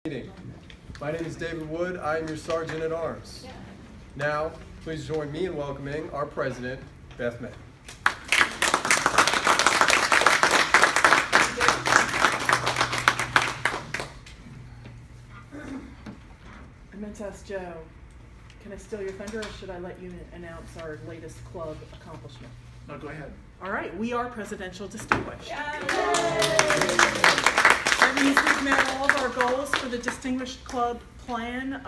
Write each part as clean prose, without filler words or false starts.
Meeting. My name is David Wood. I am your Sergeant at Arms. Now, please join me in welcoming our President, Beth May. I meant to ask Joe, can I steal your thunder, or should I let you announce our latest club accomplishment? No, go ahead. All right, we are Presidential Distinguished. That means we've met all of our goals for the Distinguished Club plan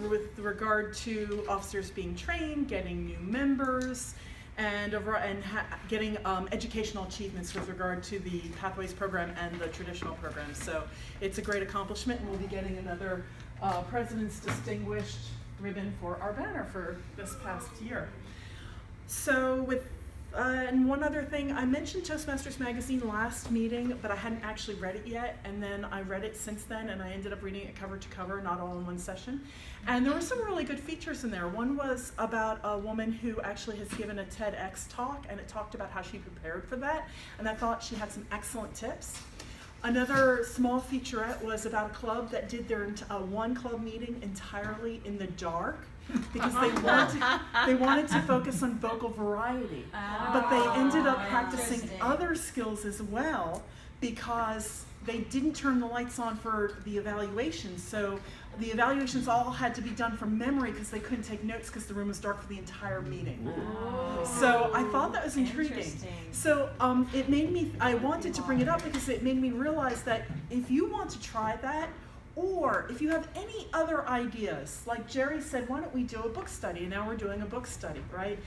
with regard to officers being trained, getting new members, and getting educational achievements with regard to the Pathways program and the traditional program. So it's a great accomplishment, and we'll be getting another President's Distinguished ribbon for our banner for this past year. So and one other thing, I mentioned Toastmasters Magazine last meeting, but I hadn't actually read it yet, and then I read it since then, and I ended up reading it cover to cover, not all in one session. And there were some really good features in there. One was about a woman who actually has given a TEDx talk, and it talked about how she prepared for that, and I thought she had some excellent tips. Another small featurette was about a club that did their one club meeting entirely in the dark, because they wanted to focus on vocal variety, but they ended up practicing other skills as well because they didn't turn the lights on for the evaluations. So the evaluations all had to be done from memory because they couldn't take notes because the room was dark for the entire meeting. So I thought that was intriguing. So I wanted to bring it up because it made me realize that if you want to try that, or if you have any other ideas, like Jerry said, why don't we do a book study? And now we're doing a book study, right?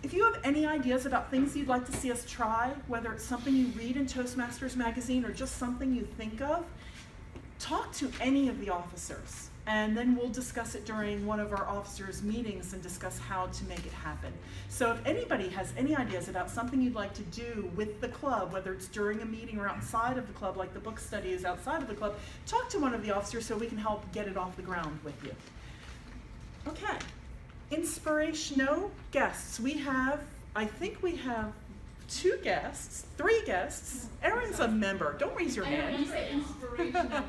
If you have any ideas about things you'd like to see us try, whether it's something you read in Toastmasters Magazine or just something you think of, talk to any of the officers. And then we'll discuss it during one of our officers' meetings and discuss how to make it happen. So if anybody has any ideas about something you'd like to do with the club, whether it's during a meeting or outside of the club, like the book study is outside of the club, talk to one of the officers so we can help get it off the ground with you. Okay, inspirational guests. I think we have three guests. Erin's a member. Don't raise your hand. You say inspirational.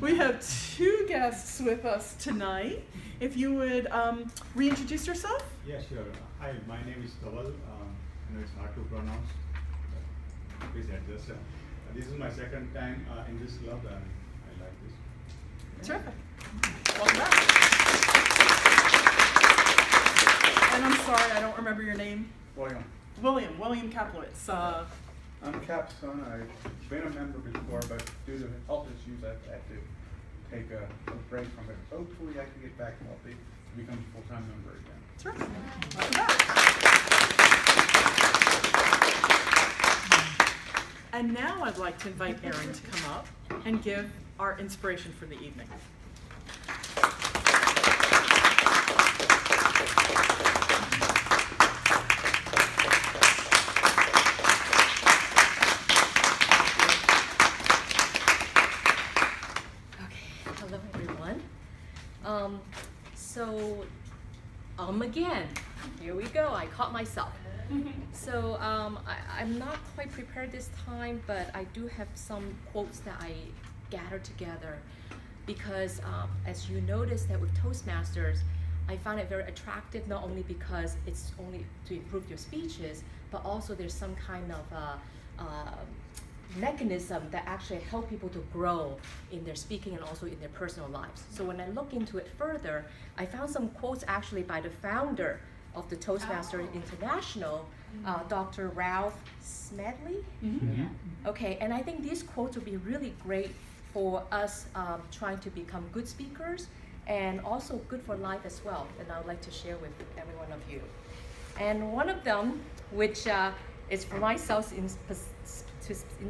We have two guests with us tonight. If you would reintroduce yourself. Yeah, sure. Hi, my name is Kawal. I know it's hard to pronounce. Please adjust. This is my second time in this club, and I like this. Terrific. Welcome back. And I'm sorry, I don't remember your name. William Kaplowitz. I'm Cap's son. I've been a member before, but due to health issues, I've had to take a break from it. Hopefully, I can get back healthy to become a full-time member again. Terrific. Welcome back. And now I'd like to invite Erin to come up and give our inspiration for the evening. Again, here we go. I caught myself. So I'm not quite prepared this time, but I do have some quotes that I gathered together because as you notice that with Toastmasters, I find it very attractive, not only because it's only to improve your speeches, but also there's some kind of mechanism that actually help people to grow in their speaking and also in their personal lives. So when I look into it further, I found some quotes actually by the founder of the Toastmasters International, Dr. Ralph Smedley. Okay, and I think these quotes would be really great for us trying to become good speakers and also good for life as well, and I would like to share with every one of you. And one of them, which is for myself in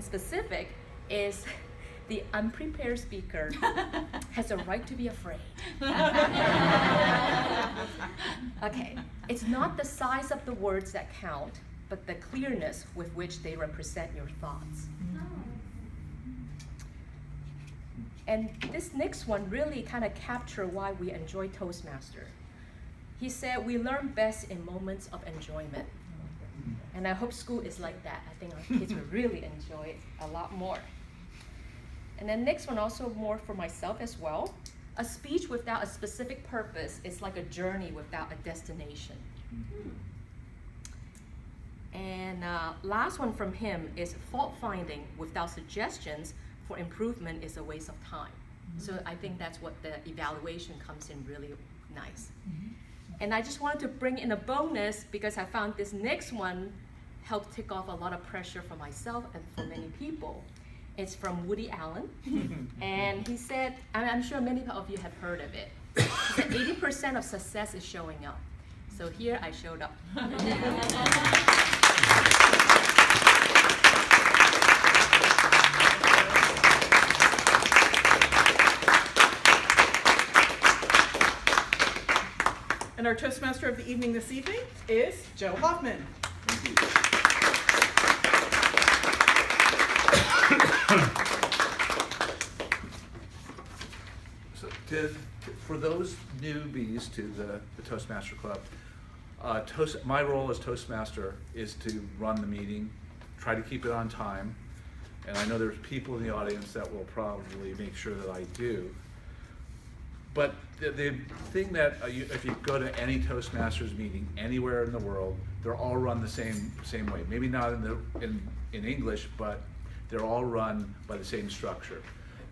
specific, is the unprepared speaker has a right to be afraid. Okay, it's not the size of the words that count, but the clearness with which they represent your thoughts. And this next one really kind of captured why we enjoy Toastmaster. He said, we learn best in moments of enjoyment. And I hope school is like that. I think our kids will really enjoy it a lot more. And then next one also more for myself as well. A speech without a specific purpose is like a journey without a destination. And last one from him is fault finding without suggestions for improvement is a waste of time. So I think that's what the evaluation comes in really nice. And I just wanted to bring in a bonus because I found this next one helped take off a lot of pressure for myself and for many people. It's from Woody Allen. And he said, and I'm sure many of you have heard of it, he said 80% of success is showing up. So here I showed up. And our Toastmaster of the evening this evening is Joe Hoffman. So for those newbies to the Toastmaster Club, my role as Toastmaster is to run the meeting, try to keep it on time, and I know there's people in the audience that will probably make sure that I do. But the thing that if you go to any Toastmasters meeting anywhere in the world, they're all run the same way. Maybe not in English, but they're all run by the same structure.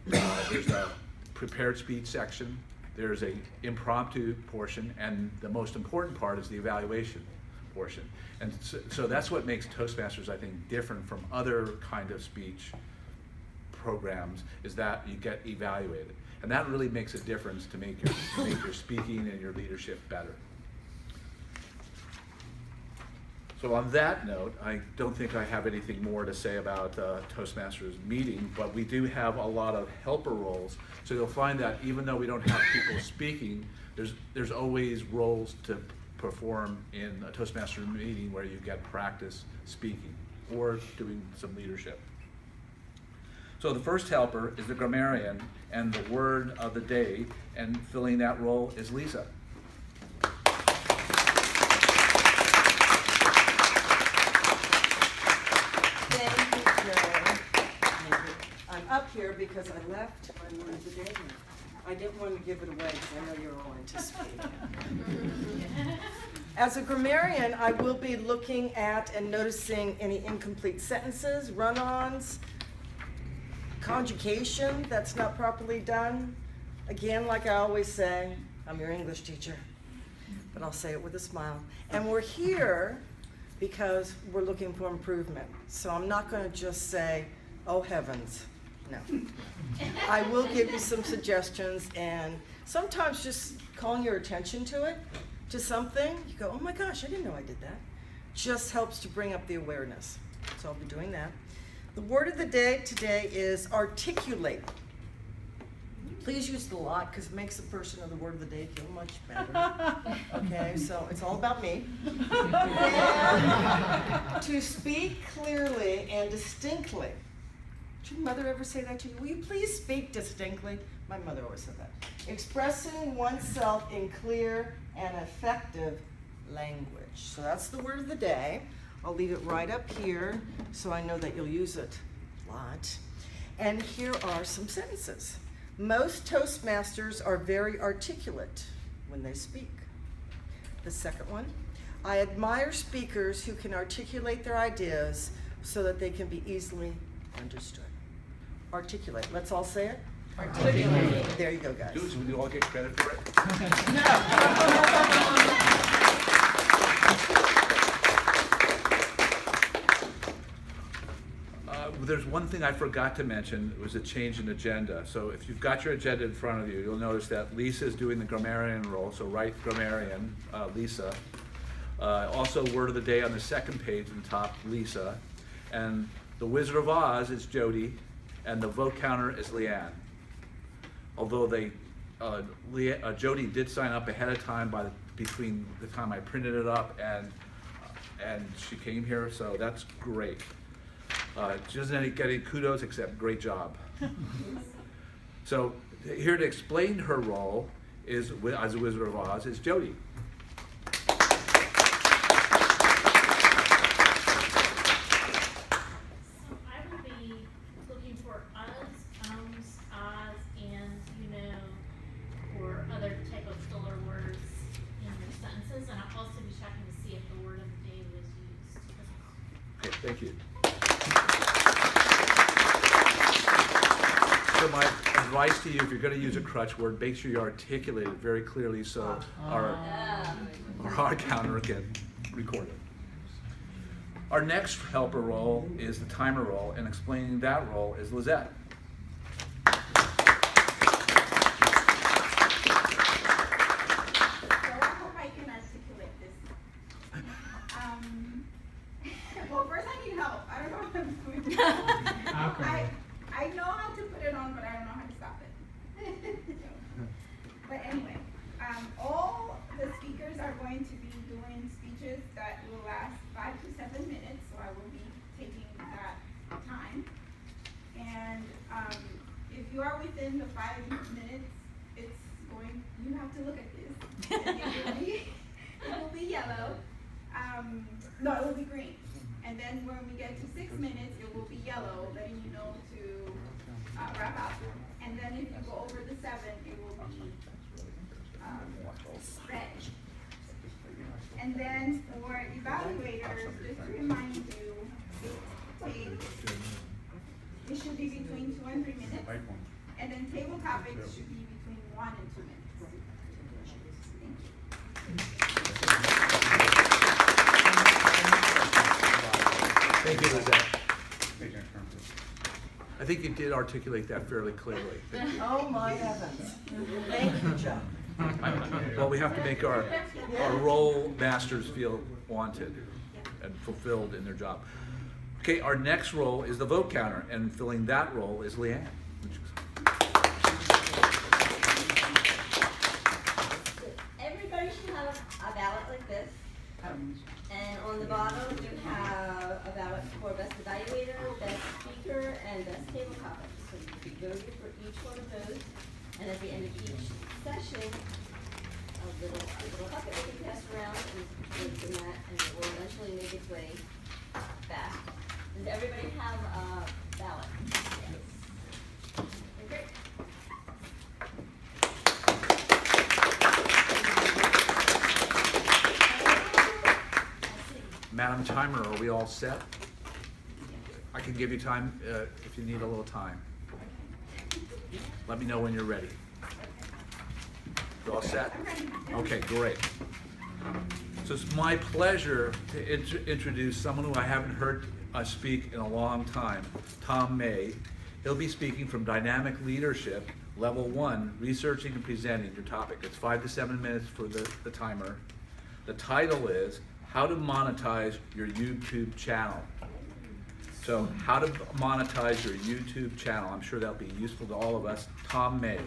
There's a prepared speech section, there's a impromptu portion, and the most important part is the evaluation portion. And so that's what makes Toastmasters, I think, different from other kind of speech programs, is that you get evaluated. And that really makes a difference to make your speaking and your leadership better. So on that note, I don't think I have anything more to say about Toastmasters meeting, but we do have a lot of helper roles. So you'll find that even though we don't have people speaking, there's always roles to perform in a Toastmaster meeting where you get practice speaking or doing some leadership. So the first helper is the grammarian, and the word of the day, and filling that role is Lisa. Thank you, Joe. I'm up here because I left my word of the day. I didn't want to give it away because I know you're all anticipating. As a grammarian, I will be looking at and noticing any incomplete sentences, run-ons, conjugation that's not properly done. Again, like I always say, I'm your English teacher, but I'll say it with a smile. And we're here because we're looking for improvement. So I'm not going to just say, oh heavens, no. I will give you some suggestions, and sometimes just calling your attention to it, to something, you go, oh my gosh, I didn't know I did that. Just helps to bring up the awareness. So I'll be doing that. The word of the day today is articulate. Please use it a lot because it makes the person of the word of the day feel much better. Okay, so it's all about me. And to speak clearly and distinctly. Did your mother ever say that to you? Will you please speak distinctly? My mother always said that. Expressing oneself in clear and effective language. So that's the word of the day. I'll leave it right up here so I know that you'll use it a lot. And here are some sentences. Most Toastmasters are very articulate when they speak. The second one, I admire speakers who can articulate their ideas so that they can be easily understood. Articulate. Let's all say it. Articulate. There you go, guys. Would you all get credit for it? There's one thing I forgot to mention. It was a change in agenda. So if you've got your agenda in front of you, you'll notice that Lisa is doing the grammarian role. So write grammarian, Lisa. Also, word of the day on the second page in the top, Lisa. And the Wizard of Oz is Jody, and the vote counter is Leanne. Although Jody did sign up ahead of time between the time I printed it up and she came here, so that's great. She doesn't get any kudos except great job. So here to explain her role is, as a Wizard of Oz, is Jody. So I will be looking for us. advice to you, if you're gonna use a crutch word, make sure you articulate it very clearly so our counter can record it. Our next helper role is the timer role, and explaining that role is Lizette. So I hope I can articulate this. Well, first I need help. I don't know what I'm doing. I know how to put it on, but I don't know how to stop it. But anyway, all the speakers are going to be doing speeches that will last 5 to 7 minutes, so I will be taking that time. And if you are within the 5 minutes, you have to look at this. It will be yellow. No, it will be green. And then when we get to 6 minutes, it will be yellow, letting you know to wrap up. And then if you go over the 7, it will be red. And then for evaluators, just to remind you, it should be between 2 and 3 minutes. And then table topics should be between 1 and 2 minutes. Thank you, Lizette. I think you did articulate that fairly clearly. Thank you. Oh my heavens. Thank you, Joe. Well, we have to make our role masters feel wanted and fulfilled in their job. Okay, our next role is the vote counter, and filling that role is Leanne. Everybody should have a ballot like this. And on the bottom, you have a ballot for best evaluator, best speaker, and best table topic. So you voted for each one of those. And at the end of each session, a little bucket will be passed around and votes in that, and it will eventually make its way back. Does everybody have a ballot? Yes. Okay, great. Madam Timer, are we all set? I can give you time if you need a little time. Let me know when you're ready. You all set? Okay, great. So it's my pleasure to introduce someone who I haven't heard speak in a long time, Tom May. He'll be speaking from Dynamic Leadership, Level 1, Researching and Presenting your topic. It's 5 to 7 minutes for the timer. The title is How to Monetize Your YouTube Channel. So how to monetize your YouTube channel. I'm sure that'll be useful to all of us. Tom May.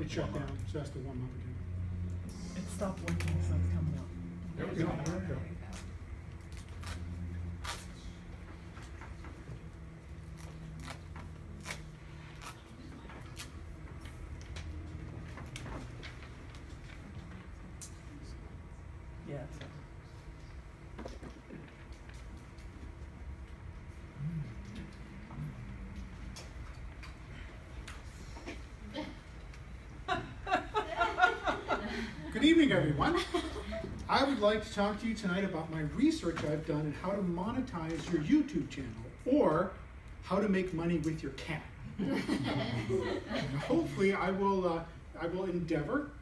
It shut down, so that's the warm up again. It stopped working, so it's coming up. There we go, there we go. Yeah. Good evening, everyone. I would like to talk to you tonight about my research I've done on how to monetize your YouTube channel, or how to make money with your cat. And hopefully I will endeavor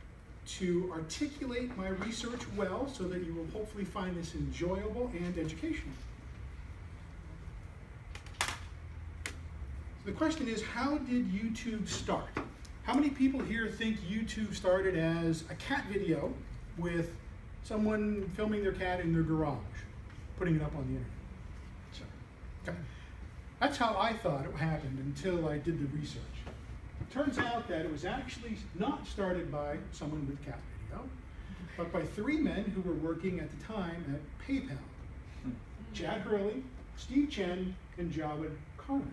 to articulate my research well so that you will hopefully find this enjoyable and educational. So the question is, how did YouTube start? How many people here think YouTube started as a cat video with someone filming their cat in their garage, putting it up on the internet? Okay. That's how I thought it happened until I did the research. It turns out that it was actually not started by someone with cat video, but by 3 men who were working at the time at PayPal. Chad Hurley, Steve Chen, and Jawed Karman.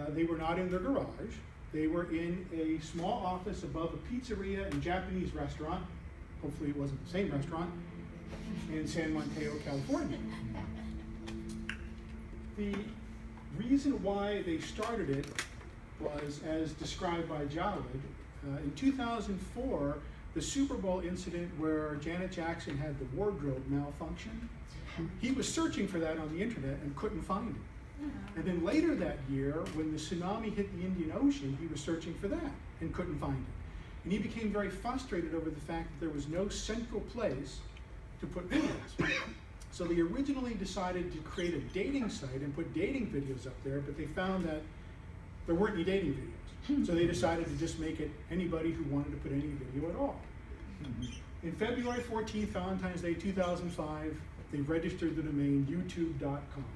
They were not in their garage. They were in a small office above a pizzeria and Japanese restaurant. Hopefully it wasn't the same restaurant, in San Mateo, California. The reason why they started it was, as described by Jawed, in 2004, the Super Bowl incident where Janet Jackson had the wardrobe malfunction. He was searching for that on the internet and couldn't find it. And then later that year, when the tsunami hit the Indian Ocean, he was searching for that and couldn't find it. And he became very frustrated over the fact that there was no central place to put videos. So they originally decided to create a dating site and put dating videos up there, but they found that there weren't any dating videos. So they decided to just make it anybody who wanted to put any video at all. In February 14th, Valentine's Day 2005, they registered the domain youtube.com.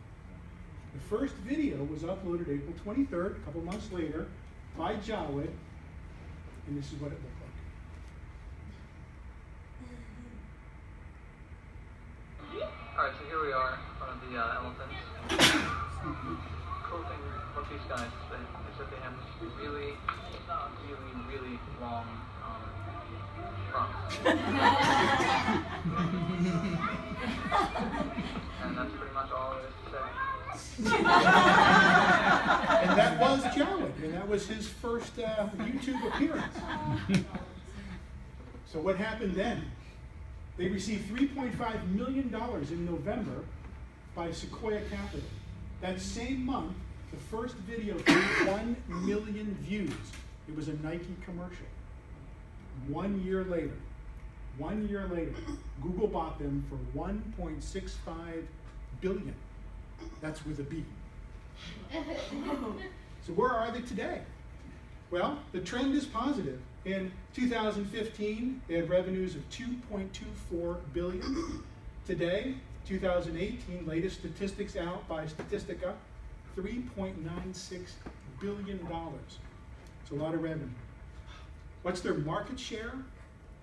The first video was uploaded April 23rd, a couple months later, by Jawed, and this is what it looked like. Alright, so here we are in front of the elephants. Cool thing about these guys is that they have this really, really long trunks. And that's pretty much all there is to say. And that was Jawed, and that was his first YouTube appearance. So what happened then? They received $3.5 million in November by Sequoia Capital. That same month, the first video got 1 million views. It was a Nike commercial. 1 year later, Google bought them for $1.65 billion. That's with a B. So where are they today? Well, the trend is positive. In 2015, they had revenues of $2.24 billion. Today, 2018, latest statistics out by Statistica, $3.96 billion. It's a lot of revenue. What's their market share?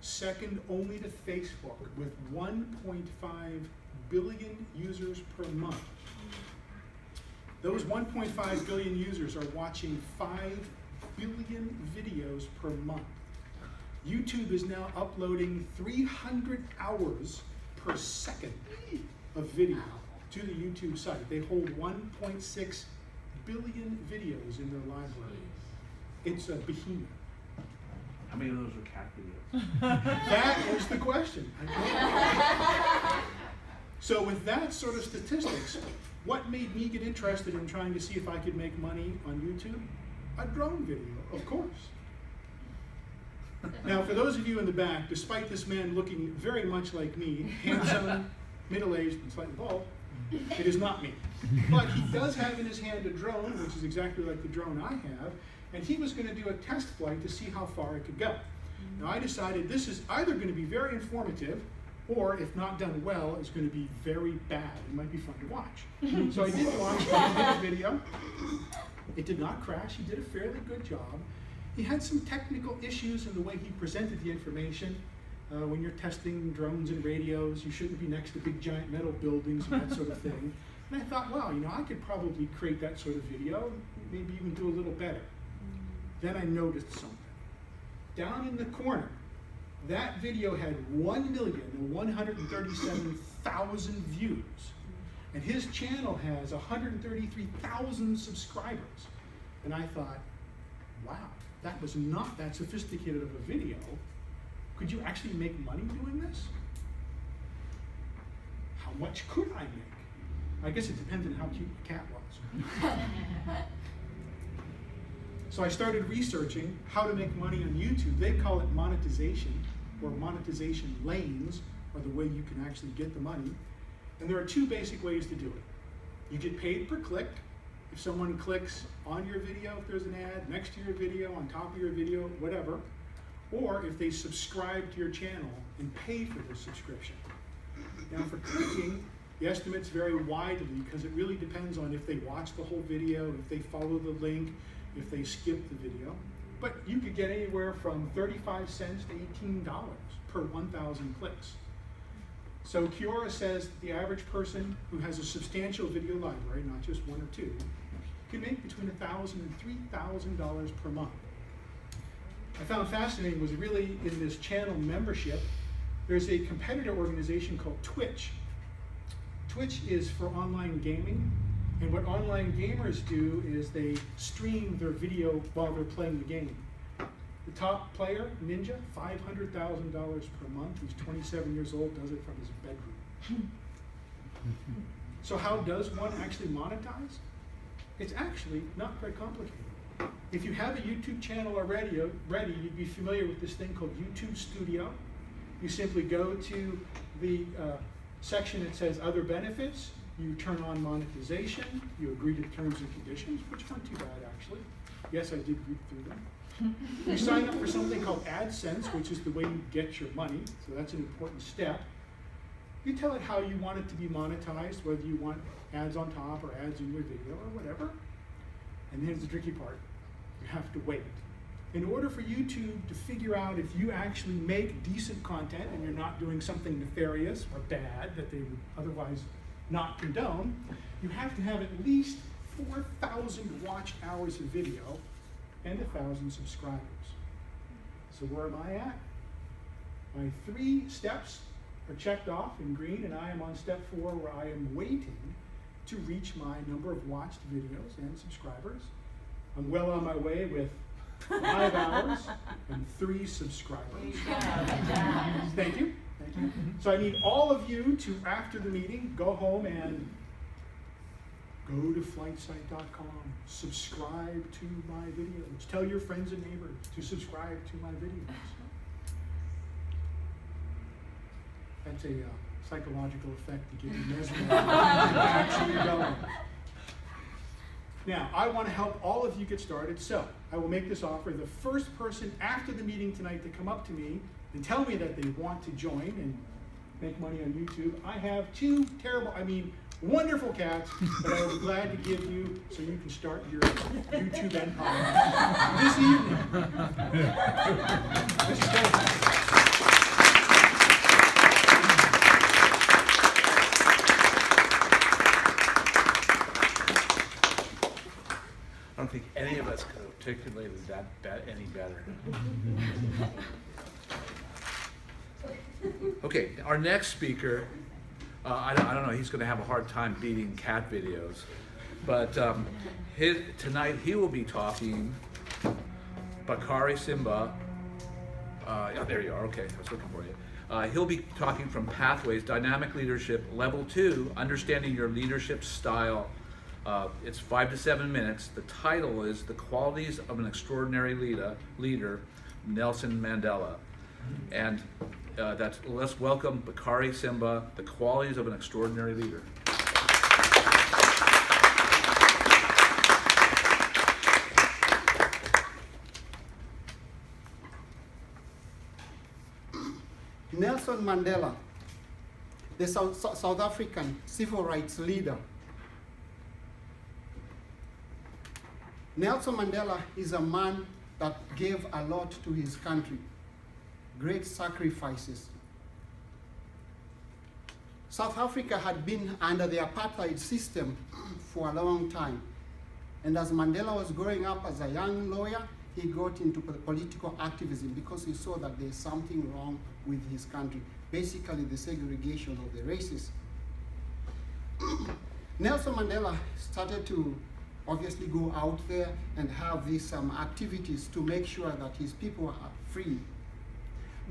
Second only to Facebook, with 1.5 billion users per month. Those 1.5 billion users are watching 5 billion videos per month. YouTube is now uploading 300 hours per second of video to the YouTube site. They hold 1.6 billion videos in their library. It's a behemoth. How many of those are cat videos? That is the question. So with that sort of statistics, what made me get interested in trying to see if I could make money on YouTube? A drone video, of course. Now, for those of you in the back, despite this man looking very much like me, handsome, middle-aged, and slightly bald, it is not me. But he does have in his hand a drone, which is exactly like the drone I have, and he was going to do a test flight to see how far it could go. Now, I decided this is either going to be very informative, or if not done well, it's going to be very bad. It might be fun to watch. So I did watch the video. It did not crash. He did a fairly good job. He had some technical issues in the way he presented the information. When you're testing drones and radios, you shouldn't be next to big giant metal buildings and that sort of thing. And I thought, well, I could probably create that sort of video, maybe even do a little better. Then I noticed something. Down in the corner, that video had 1,137,000 views. And his channel has 133,000 subscribers. And I thought, wow, that was not that sophisticated of a video. Could you actually make money doing this? How much could I make? I guess it depended on how cute the cat was. So I started researching how to make money on YouTube. They call it monetization, or monetization lanes, or the way you can actually get the money. And there are two basic ways to do it. You get paid per click. If someone clicks on your video, if there's an ad, next to your video, on top of your video, whatever. Or if they subscribe to your channel and pay for their subscription. Now for clicking, the estimates vary widely because it really depends on if they watch the whole video, if they follow the link, if they skip the video. But you could get anywhere from 35 cents to $18 per 1,000 clicks. So Quora says the average person who has a substantial video library, not just one or two, can make between $1,000 and $3,000 per month. I found fascinating was really in this channel membership, there's a competitor organization called Twitch. Twitch is for online gaming, and what online gamers do is they stream their video while they're playing the game. The top player, Ninja, $500,000 per month. He's 27 years old, does it from his bedroom. So how does one actually monetize? It's actually not very complicated. If you have a YouTube channel already, you'd be familiar with this thing called YouTube Studio. You simply go to the section that says Other Benefits. You turn on monetization. You agree to terms and conditions, which aren't too bad, actually. Yes, I did read through them. You sign up for something called AdSense, which is the way you get your money. So that's an important step. You tell it how you want it to be monetized, whether you want ads on top or ads in your video or whatever. And here's the tricky part. You have to wait. In order for YouTube to figure out if you actually make decent content and you're not doing something nefarious or bad that they would otherwise not condone, you have to have at least 4,000 watched hours of video and 1,000 subscribers. So where am I at? My 3 steps are checked off in green, and I am on step 4 where I am waiting to reach my number of watched videos and subscribers. I'm well on my way with 5 hours and 3 subscribers. Thank you. Thank you. So I need all of you to, after the meeting, go home and go to flightsite.com, subscribe to my videos, tell your friends and neighbors to subscribe to my videos. That's a psychological effect to get you mesmerized and actually going. Now, I want to help all of you get started, so I will make this offer. The first person after the meeting tonight to come up to me and tell me that they want to join and make money on YouTube, I have 2 wonderful cats that I will be glad to give you so you can start your YouTube empire this evening. Mr. Stanton. I don't think any of us could have articulated that any better. Okay, our next speaker, I don't know, he's going to have a hard time beating cat videos, but tonight he will be talking Bakari Simba. Yeah, there you are. Okay, I was looking for you. He'll be talking from Pathways, Dynamic Leadership, Level 2, Understanding Your Leadership Style. It's 5 to 7 minutes. The title is The Qualities of an Extraordinary Leader, Nelson Mandela. And let's welcome Bakari Simba, The Qualities of an Extraordinary Leader. Nelson Mandela, the South African civil rights leader. Nelson Mandela is a man that gave a lot to his country, great sacrifices. South Africa had been under the apartheid system for a long time. And as Mandela was growing up as a young lawyer, he got into political activism because he saw that there's something wrong with his country, basically the segregation of the races. Nelson Mandela started to obviously go out there and have these activities to make sure that his people are free.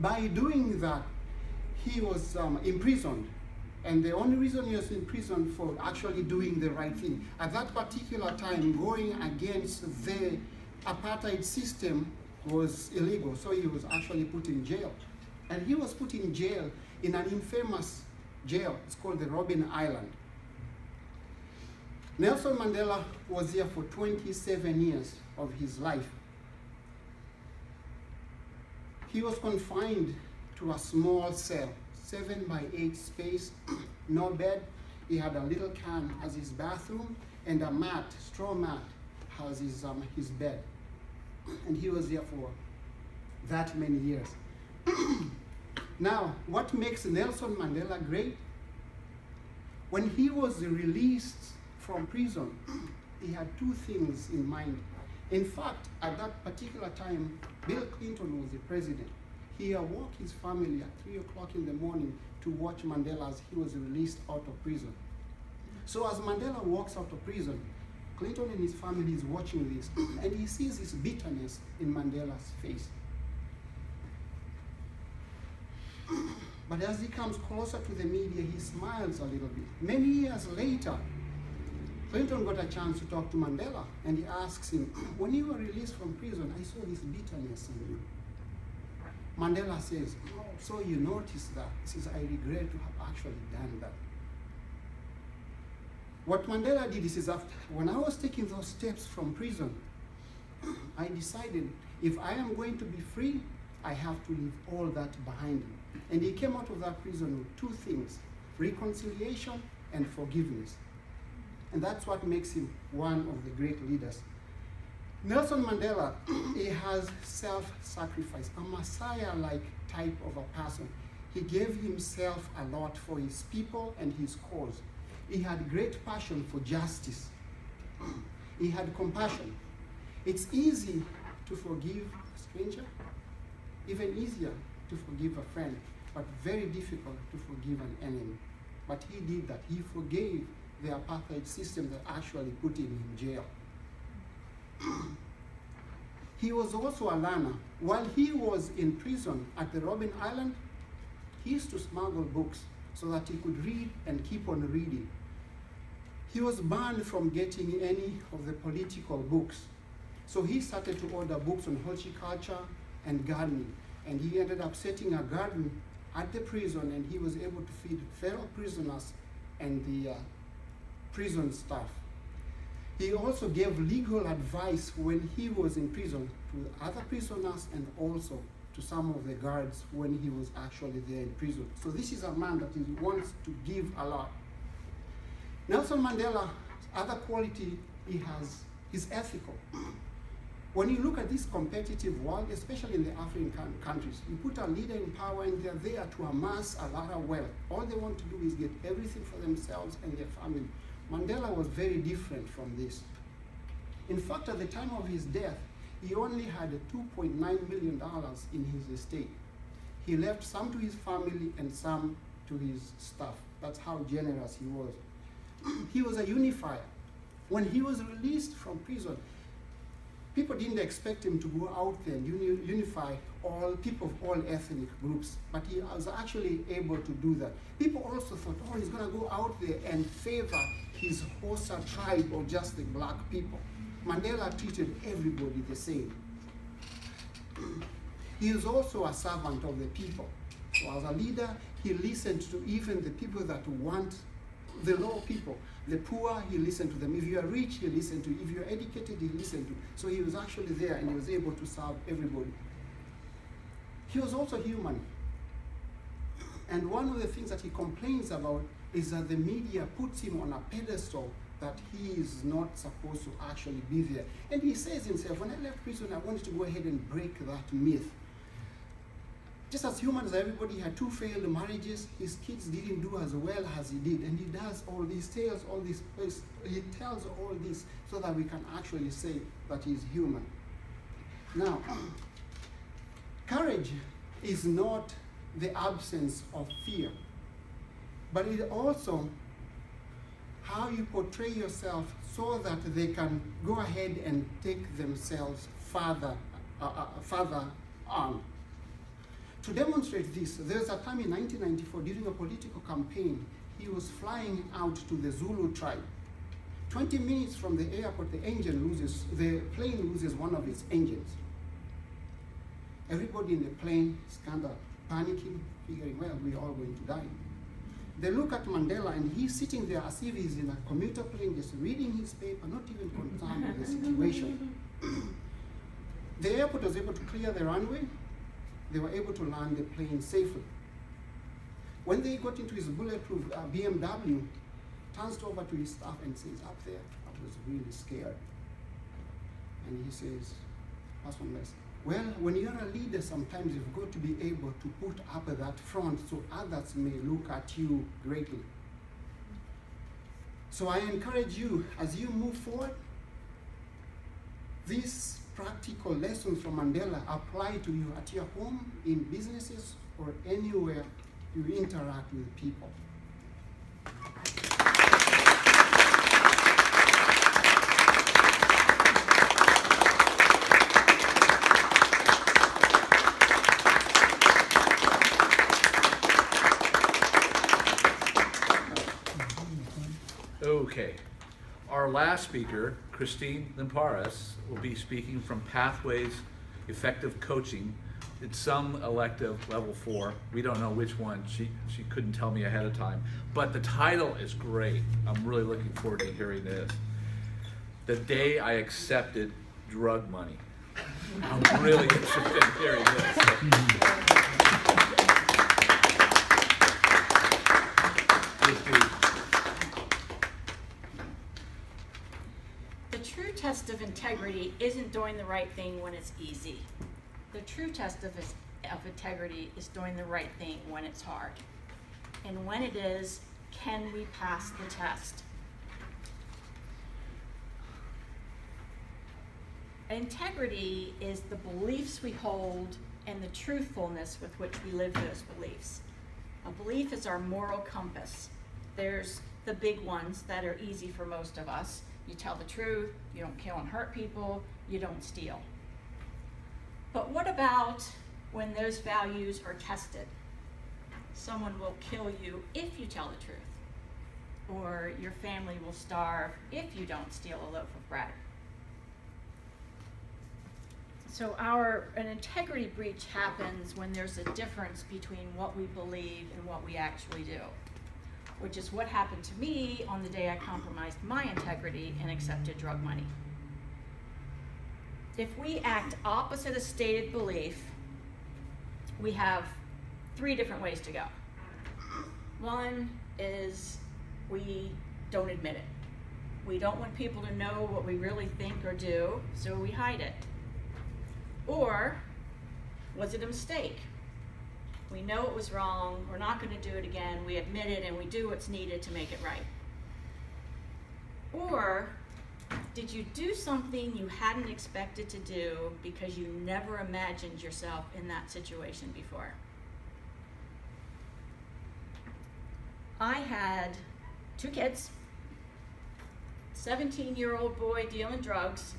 By doing that, he was imprisoned. And the only reason he was imprisoned for actually doing the right thing. At that particular time, going against the apartheid system was illegal, so he was actually put in jail. And he was put in jail in an infamous jail. It's called the Robben Island. Nelson Mandela was there for 27 years of his life. He was confined to a small cell, 7 by 8 space, no bed. He had a little can as his bathroom and a mat, straw mat, as his bed. And he was there for that many years. Now, what makes Nelson Mandela great? When he was released from prison, he had 2 things in mind. In fact, at that particular time, Bill Clinton was the president. He awoke his family at 3 o'clock in the morning to watch Mandela as he was released out of prison. So as Mandela walks out of prison, Clinton and his family is watching this, and he sees this bitterness in Mandela's face. But as he comes closer to the media, he smiles a little bit. Many years later, Clinton got a chance to talk to Mandela, and he asks him, when you were released from prison, I saw this bitterness in you. Mandela says, oh, so you noticed that. He says, I regret to have actually done that. What Mandela did is after, when I was taking those steps from prison, I decided if I am going to be free, I have to leave all that behind me. And he came out of that prison with two things, reconciliation and forgiveness. And that's what makes him one of the great leaders. Nelson Mandela, he has self-sacrifice, a Messiah-like type of a person. He gave himself a lot for his people and his cause. He had great passion for justice. He had compassion. It's easy to forgive a stranger, even easier to forgive a friend, but very difficult to forgive an enemy. But he did that. He forgave the apartheid system that actually put him in jail. He was also a learner. While he was in prison at the Robben Island, he used to smuggle books so that he could read and keep on reading. He was banned from getting any of the political books. So he started to order books on horticulture and gardening. And he ended up setting a garden at the prison, and he was able to feed fellow prisoners and the prison staff. He also gave legal advice when he was in prison to other prisoners and also to some of the guards when he was actually there in prison. So this is a man that wants to give a lot. Nelson Mandela's other quality he has is ethical. When you look at this competitive world, especially in the African countries, you put a leader in power and they're there to amass a lot of wealth. All they want to do is get everything for themselves and their family. Mandela was very different from this. In fact, at the time of his death, he only had $2.9 million in his estate. He left some to his family and some to his staff. That's how generous he was. He was a unifier. When he was released from prison, people didn't expect him to go out there and unify all people of all ethnic groups, but he was actually able to do that. People also thought, oh, he's going to go out there and favor his Xhosa tribe or just the black people. Mandela treated everybody the same. He is also a servant of the people. So as a leader, he listened to even the people that want the low people. The poor, he listened to them. If you are rich, he listened to you. If you are educated, he listened to. So he was actually there and he was able to serve everybody. He was also human. And one of the things that he complains about is that the media puts him on a pedestal that he is not supposed to actually be there. And he says himself, when I left prison, I wanted to go ahead and break that myth. Just as humans, everybody had 2 failed marriages. His kids didn't do as well as he did. And he does all these tales, all these, he tells all this so that we can actually say that he's human. Now, courage is not the absence of fear, but it also how you portray yourself so that they can go ahead and take themselves further on. To demonstrate this, there's a time in 1994 during a political campaign, he was flying out to the Zulu tribe. 20 minutes from the airport, the plane loses one of its engines. Everybody in the plane is kind of panicking, figuring, well, we're all going to die. They look at Mandela and he's sitting there as if he's in a commuter plane, just reading his paper, not even concerned with the situation. The airport was able to clear the runway. They were able to land the plane safely. When they got into his bulletproof BMW, turns over to his staff and says, up there, I was really scared. And he says, Person less. Well, when you're a leader, sometimes you've got to be able to put up that front so others may look at you greatly. So I encourage you, as you move forward, these practical lessons from Mandela apply to you at your home, in businesses, or anywhere you interact with people. Okay. Our last speaker, Christine Limparas, will be speaking from Pathways Effective Coaching. It's some elective level 4. We don't know which one. She couldn't tell me ahead of time. But the title is great. I'm really looking forward to hearing this. The Day I Accepted Drug Money. I'm really interested in hearing this. The true test of integrity isn't doing the right thing when it's easy. The true test of integrity is doing the right thing when it's hard. And when it is, can we pass the test? Integrity is the beliefs we hold and the truthfulness with which we live those beliefs. A belief is our moral compass. There's the big ones that are easy for most of us. You tell the truth, you don't kill and hurt people, you don't steal. But what about when those values are tested? Someone will kill you if you tell the truth, or your family will starve if you don't steal a loaf of bread. So an integrity breach happens when there's a difference between what we believe and what we actually do, which is what happened to me on the day I compromised my integrity and accepted drug money. If we act opposite a stated belief, we have 3 different ways to go. One is we don't admit it. We don't want people to know what we really think or do, so we hide it. Or, was it a mistake? We know it was wrong, we're not going to do it again, we admit it, and we do what's needed to make it right. Or, did you do something you hadn't expected to do because you never imagined yourself in that situation before? I had 2 kids, 17-year-old boy dealing drugs,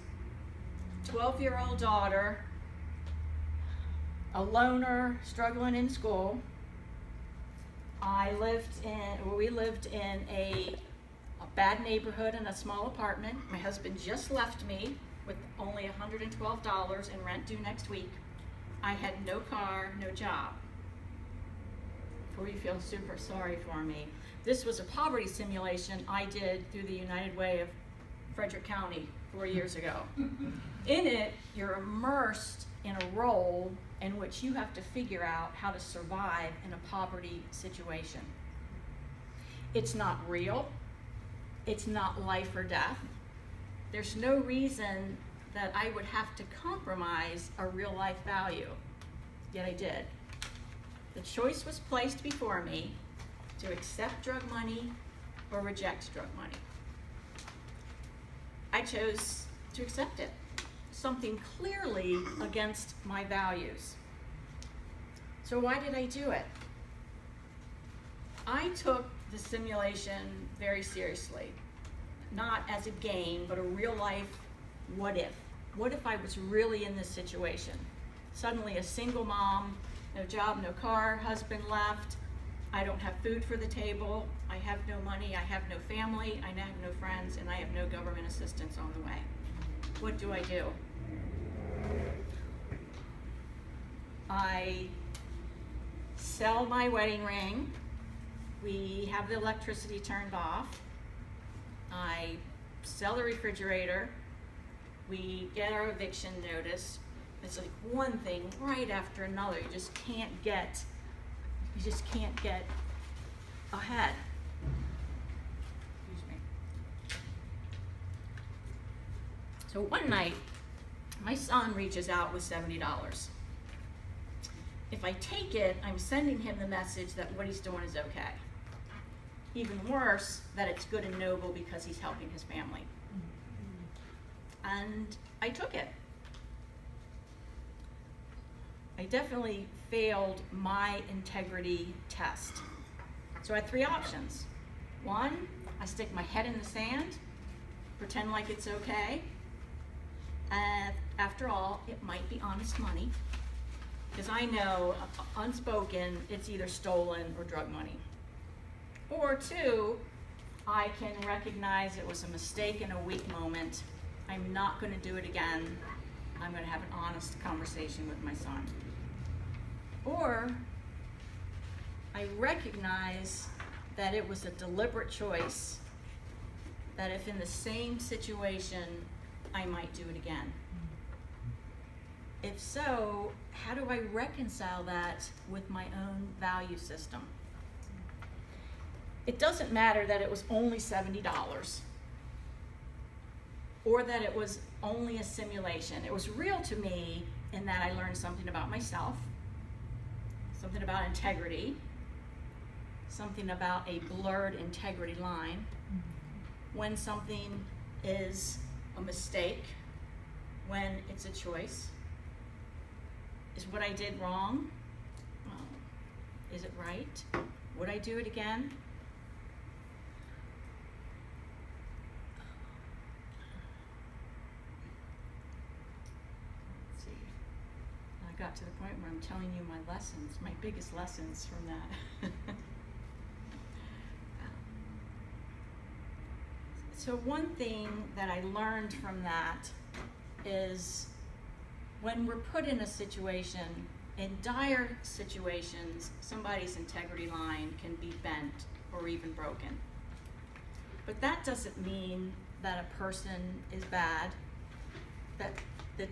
12-year-old daughter, a loner struggling in school. We lived in a bad neighborhood in a small apartment. My husband just left me with only $112 in rent due next week. I had no car, no job. Before you feel super sorry for me, this was a poverty simulation I did through the United Way of Frederick County 4 years ago. In it, you're immersed in a role in which you have to figure out how to survive in a poverty situation. It's not real. It's not life or death. There's no reason that I would have to compromise a real life value, yet I did. The choice was placed before me to accept drug money or reject drug money. I chose to accept it, something clearly against my values. So why did I do it? I took the simulation very seriously, not as a game, but a real life what if. What if I was really in this situation? Suddenly a single mom, no job, no car, husband left, I don't have food for the table, I have no money, I have no family, I have no friends, and I have no government assistance on the way. What do? I sell my wedding ring. We have the electricity turned off. I sell the refrigerator. We get our eviction notice. It's like one thing right after another. You just can't get ahead. Excuse me. So one night, my son reaches out with $70. If I take it, I'm sending him the message that what he's doing is okay. Even worse, that it's good and noble because he's helping his family. And I took it. I definitely failed my integrity test. So I had 3 options. 1, I stick my head in the sand, pretend like it's okay. And after all, it might be honest money, because I know unspoken, it's either stolen or drug money. Or 2, I can recognize it was a mistake in a weak moment. I'm not going to do it again. I'm going to have an honest conversation with my son. Or I recognize that it was a deliberate choice, that if in the same situation, I might do it again. If so, how do I reconcile that with my own value system? It doesn't matter that it was only $70 or that it was only a simulation. It was real to me in that I learned something about myself, something about integrity, something about a blurred integrity line, when something is a mistake, when it's a choice. Is what I did wrong? Is it right? Would I do it again? Let's see. I got to the point where I'm telling you my lessons, my biggest lessons from that. So one thing that I learned from that is when we're put in a situation, in dire situations, somebody's integrity line can be bent or even broken. But that doesn't mean that a person is bad, that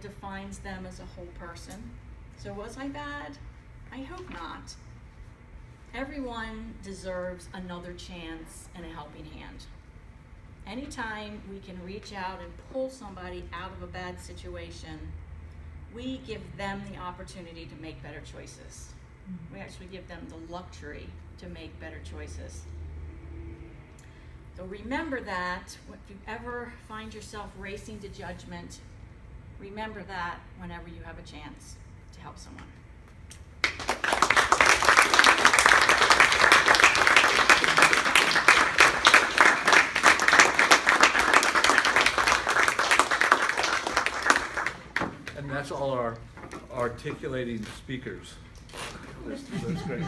defines them as a whole person. So was I bad? I hope not. Everyone deserves another chance and a helping hand. Anytime we can reach out and pull somebody out of a bad situation, we give them the opportunity to make better choices. We actually give them the luxury to make better choices. So remember that if you ever find yourself racing to judgment, remember that whenever you have a chance to help someone. And that's all our articulating speakers. That's great.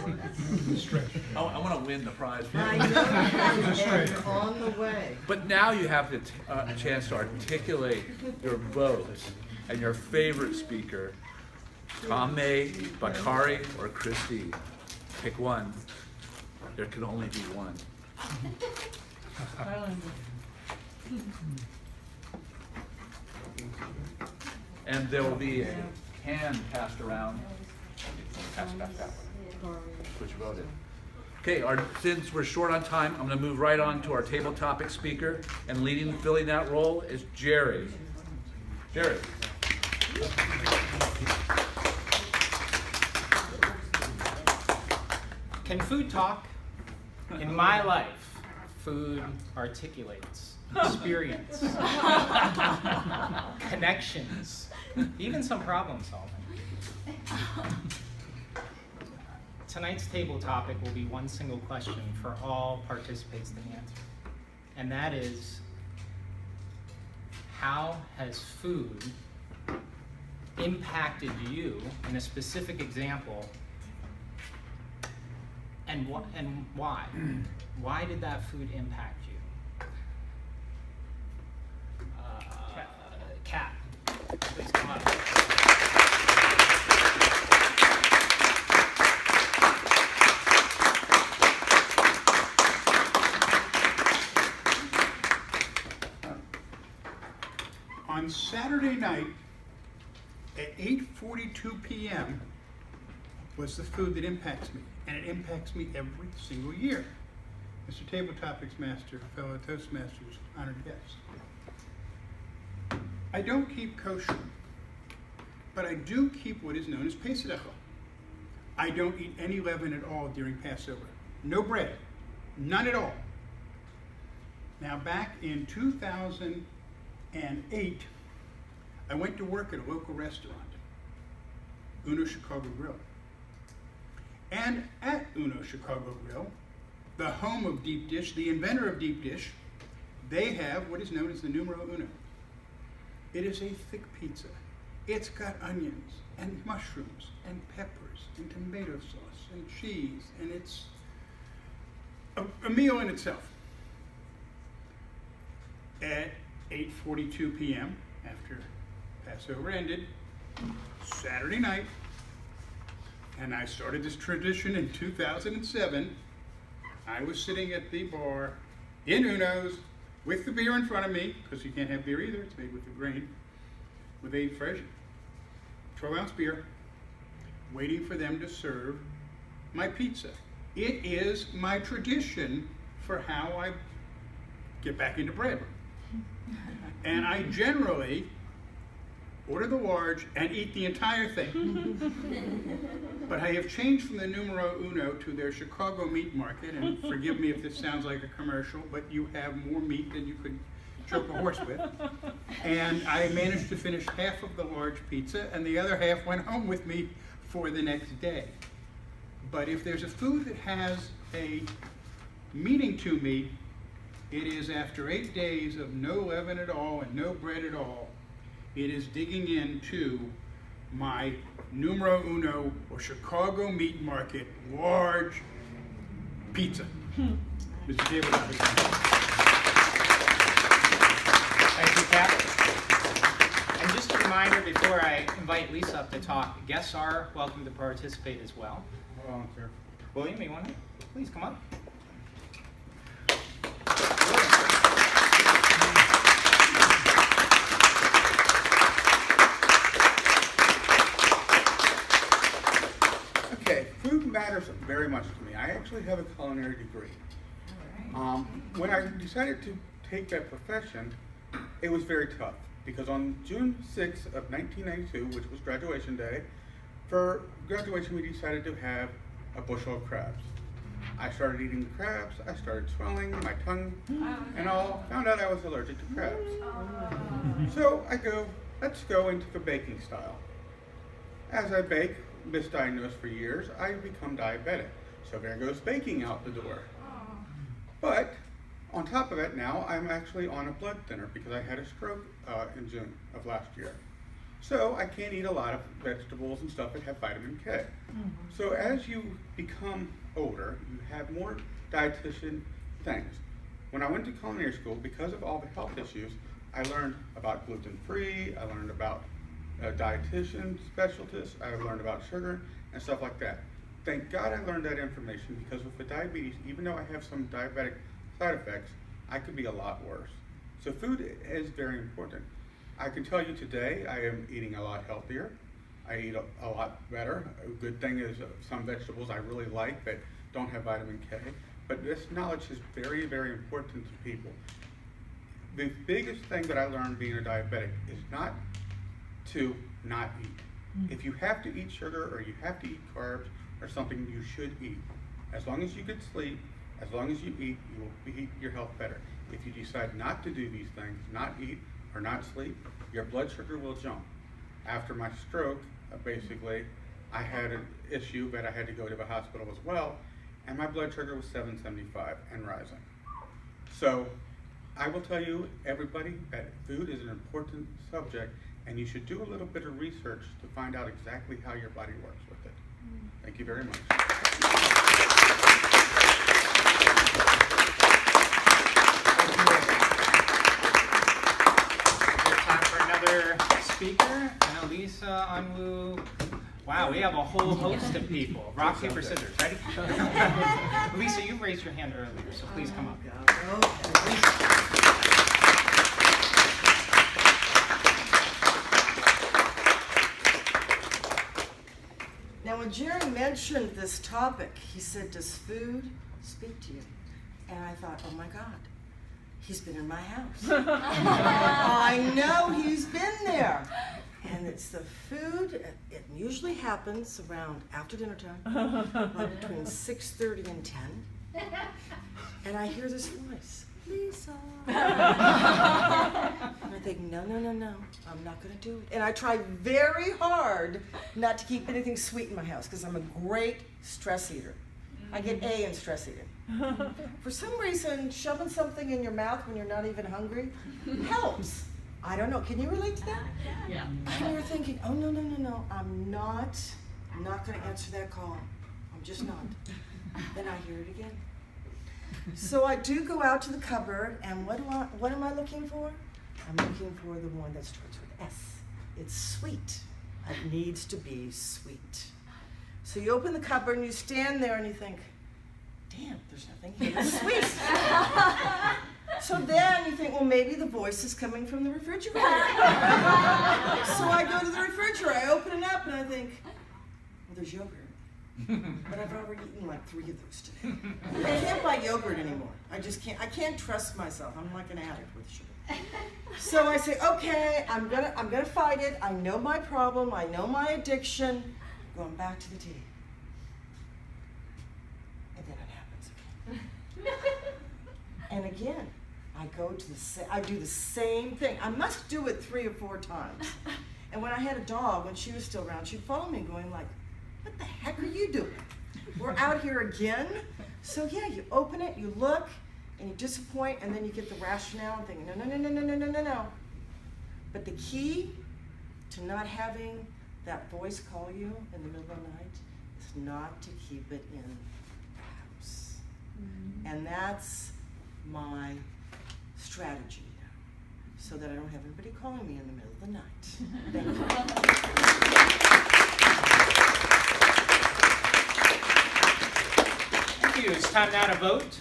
I want to win the prize. I know, and on the way. But now you have the chance to articulate your votes and your favorite speaker, Tom May, Bakari, or Christie. Pick one. There can only be one. And there will be a hand passed around. Pass it back that way. Which you voted. Okay, since we're short on time, I'm going to move right on to our table topic speaker, and filling that role is Jerry. Jerry. Can food talk? In my life, food articulates experience, connections, even some problem solving. Tonight's table topic will be one single question for all participants to answer. And that is, how has food impacted you in a specific example, and why? Why did that food impact you? Kat, please come up. On Saturday night at 8:42 p.m. was the food that impacts me, and it impacts me every single year. Mr. Table Topics Master, fellow Toastmasters, honored guests. I don't keep kosher, but I do keep what is known as Pesach. I don't eat any leaven at all during Passover. No bread, none at all. Now back in 2008, I went to work at a local restaurant, Uno Chicago Grill. And at Uno Chicago Grill, the home of deep dish, the inventor of deep dish, they have what is known as the numero uno. It is a thick pizza. It's got onions and mushrooms and peppers and tomato sauce and cheese, and it's a meal in itself. At 8:42 p.m., after Passover ended, Saturday night, and I started this tradition in 2007, I was sitting at the bar in Uno's with the beer in front of me, because you can't have beer either, it's made with the grain, with a fresh 12-ounce beer, waiting for them to serve my pizza. It is my tradition for how I get back into bread. And I generally order the large and eat the entire thing. But I have changed from the numero uno to their Chicago meat market, and forgive me if this sounds like a commercial, but you have more meat than you could choke a horse with. And I managed to finish half of the large pizza, and the other half went home with me for the next day. But if there's a food that has a meaning to me, it is after 8 days of no leaven at all and no bread at all, it is digging into my numero uno or Chicago meat market large pizza. Mr. David. Thank you, Cap. And just a reminder before I invite Lisa up to talk, guests are welcome to participate as well. Volunteer. William, you want to? Please come up. Okay, food matters very much to me. I actually have a culinary degree. When I decided to take that profession, it was very tough because on June 6th of 1992, which was graduation day, for graduation we decided to have a bushel of crabs. I started eating the crabs, I started swelling, my tongue and all, found out I was allergic to crabs. So I go, let's go into the baking style. As I bake, misdiagnosed for years, I become diabetic. So there goes baking out the door. But on top of it now, I'm actually on a blood thinner because I had a stroke in June of last year. So I can't eat a lot of vegetables and stuff that have vitamin K. So as you become older, you have more dietitian things. When I went to culinary school, because of all the health issues, I learned about gluten-free, I learned about dietitian specialists, I learned about sugar and stuff like that. Thank God I learned that information because with the diabetes, even though I have some diabetic side effects, I could be a lot worse. So food is very important. I can tell you today I am eating a lot healthier. I eat a lot better. A good thing is some vegetables I really like that don't have vitamin K. But this knowledge is very, very important to people. The biggest thing that I learned being a diabetic is not to not eat. If you have to eat sugar or you have to eat carbs or something, you should eat. As long as you get sleep, as long as you eat, you will eat your health better. If you decide not to do these things, not eat or not sleep, your blood sugar will jump. After my stroke, basically, I had an issue that I had to go to the hospital as well, and my blood sugar was 775 and rising. So I will tell you, everybody, that food is an important subject, and you should do a little bit of research to find out exactly how your body works with it. Thank you very much. Time for another speaker. Annalisa, Anwu. Wow, we have a whole host of people. Rock, paper, scissors. Ready? Lisa, you raised your hand earlier, so please come up. Now, when Jerry mentioned this topic, he said, "Does food speak to you?" And I thought, oh my God, he's been in my house. I know he's been there. And it's the food, it usually happens around after dinner time, like between 6:30 and 10. And I hear this voice, Lisa. And I think, no, no, no, no, I'm not gonna do it. And I try very hard not to keep anything sweet in my house because I'm a great stress eater. I get A in stress eating. For some reason, shoving something in your mouth when you're not even hungry helps. I don't know, can you relate to that? Yeah. And you're thinking, oh, no, no, no, no, I'm not gonna answer that call. I'm just not. Then I hear it again. So I do go out to the cupboard, and what am I looking for? I'm looking for the one that starts with S. It's sweet. It needs to be sweet. So you open the cupboard and you stand there and you think, damn, there's nothing here that's sweet. So then you think, well, maybe the voice is coming from the refrigerator. So I go to the refrigerator, I open it up, and I think, well, there's yogurt. But I've already eaten like 3 of those today. I can't buy yogurt anymore. I just can't. I can't trust myself. I'm like an addict with sugar. So I say, okay, I'm gonna fight it. I know my problem. I know my addiction. Going back to the tea. And then it happens again. And again, I do the same thing. I must do it 3 or 4 times. And when I had a dog, when she was still around, she'd follow me going like, what the heck are you doing? We're out here again. So yeah, you open it, you look, and you disappoint, and then you get the rationale and thinking, no, no, no, no, no, no, no, no, no. But the key to not having that voice call you in the middle of the night is not to keep it in the house. And that's my strategy now, so that I don't have anybody calling me in the middle of the night. Thank you. Thank you. It's time now to vote.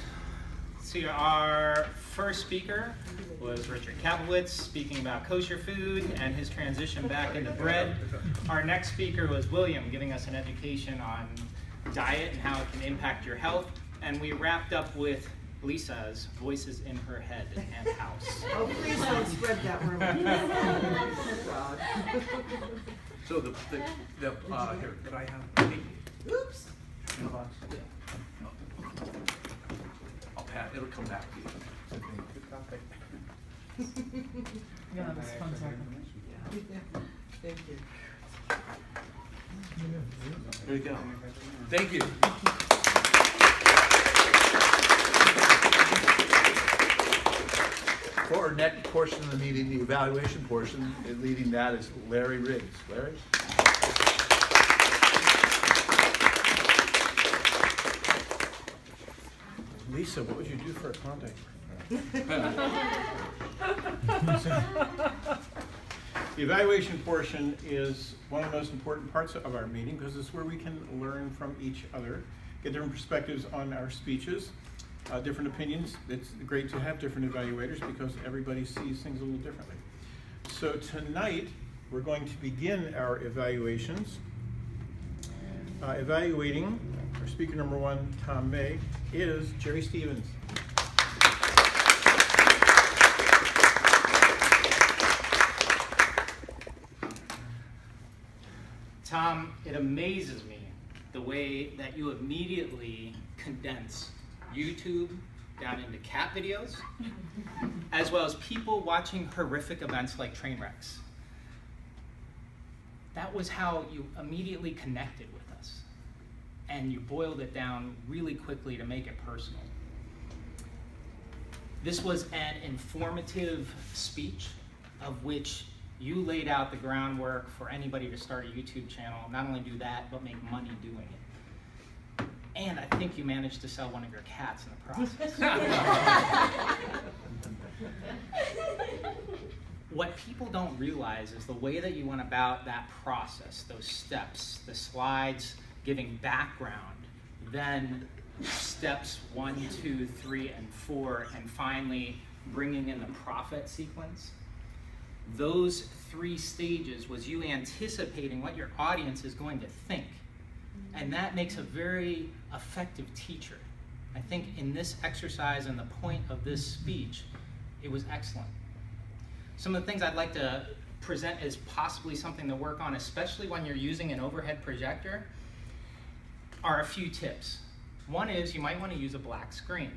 See, our first speaker was Richard Kaplowitz, speaking about kosher food and his transition back into bread. Our next speaker was William, giving us an education on diet and how it can impact your health. And we wrapped up with Lisa's Voices in Her Head and House. Oh, please don't spread that rumor. God. So here, could I have? Oops. I'll pass. It'll come back to you. Yeah, that's fun talking. Thank you. There you go. Thank you. For our next portion of the meeting, the evaluation portion, leading that is Larry Riggs. Larry? Lisa, what would you do for a contact? The evaluation portion is one of the most important parts of our meeting because it's where we can learn from each other, get different perspectives on our speeches, different opinions. It's great to have different evaluators because everybody sees things a little differently. So tonight, we're going to begin our evaluations. Evaluating, our speaker number 1, Tom May, is Jerry Stevens. Tom, it amazes me the way that you immediately condense YouTube down into cat videos, as well as people watching horrific events like train wrecks. That was how you immediately connected with us, and you boiled it down really quickly to make it personal. This was an informative speech of which you laid out the groundwork for anybody to start a YouTube channel, not only do that, but make money doing it. And I think you managed to sell one of your cats in the process. What people don't realize is the way that you went about that process, those steps, the slides, giving background, then steps 1, 2, 3, and 4, and finally bringing in the profit sequence. Those 3 stages was you anticipating what your audience is going to think. And that makes a very effective teacher. I think in this exercise and the point of this speech, it was excellent. Some of the things I'd like to present as possibly something to work on, especially when you're using an overhead projector, are a few tips. One is you might want to use a black screen.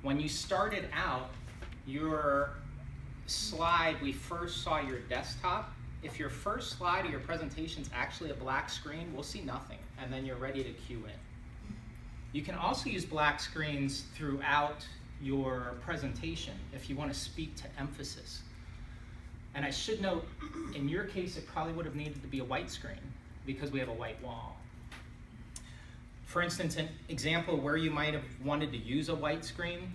When you started out, your slide, we first saw your desktop. If your first slide of your presentation is actually a black screen, we'll see nothing, and then you're ready to cue in. You can also use black screens throughout your presentation if you want to speak to emphasis. And I should note, in your case, it probably would have needed to be a white screen because we have a white wall. For instance, an example where you might have wanted to use a white screen